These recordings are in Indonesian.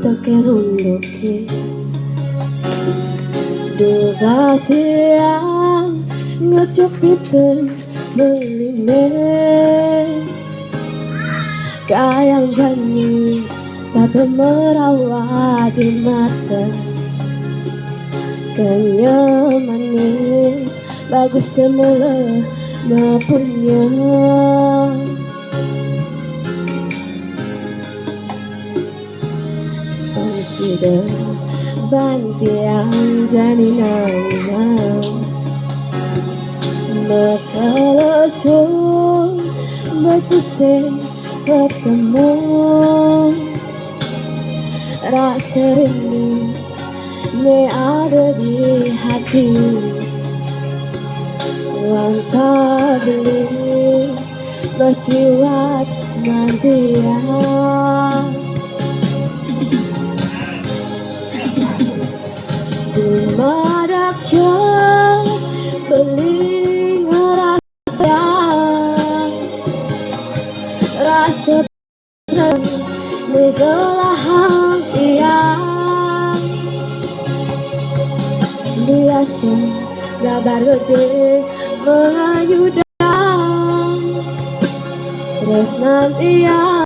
takerunduki Duga siang ngecok pipen meline Kayang janji satu merawat di mata Kanya manis bagus semula mapunya Sudah bantian janinana Mekelesung betusing ketemu Rasa rindu ne ada di hati Uang tak beli bersiwat nantian Dumadak jauh beli ngerasa Rasa terang megelah hatian Biasa gabar gede mengayudang Terus nanti yang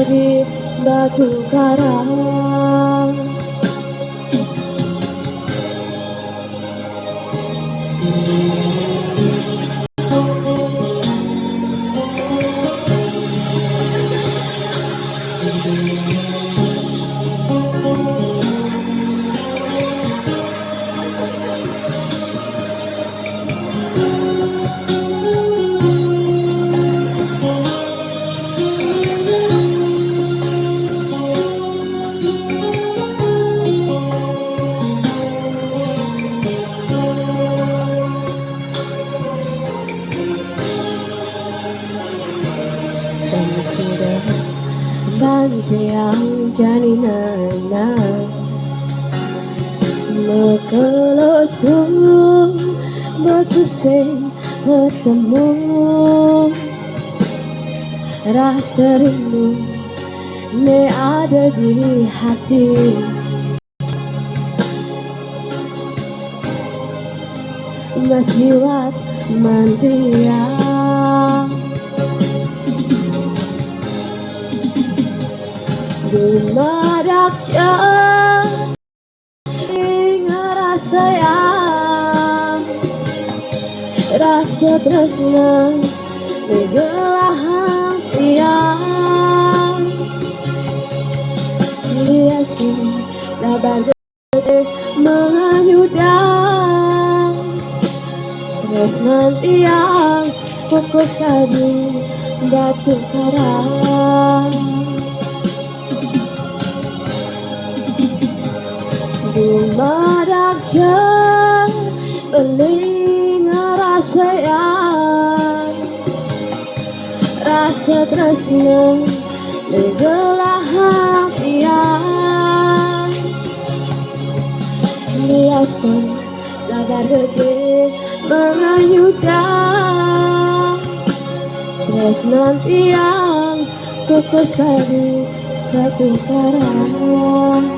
di batu karang Dan sudah bantiang janinana Mekelesung betusing ketemu Rasa rindu ne ada di hati Masih wat mantiang Dumadak jauh ngerasa yang Rasa tresna megelah hatian Biasa gabar gede menganyudang Terus nanti yang fokus di batu karang Dumadak jauh beli ngerasa yang Rasa tresna megelah hatian Biasa gabar gede menganyudang Terus nanti yang fokus di batu karang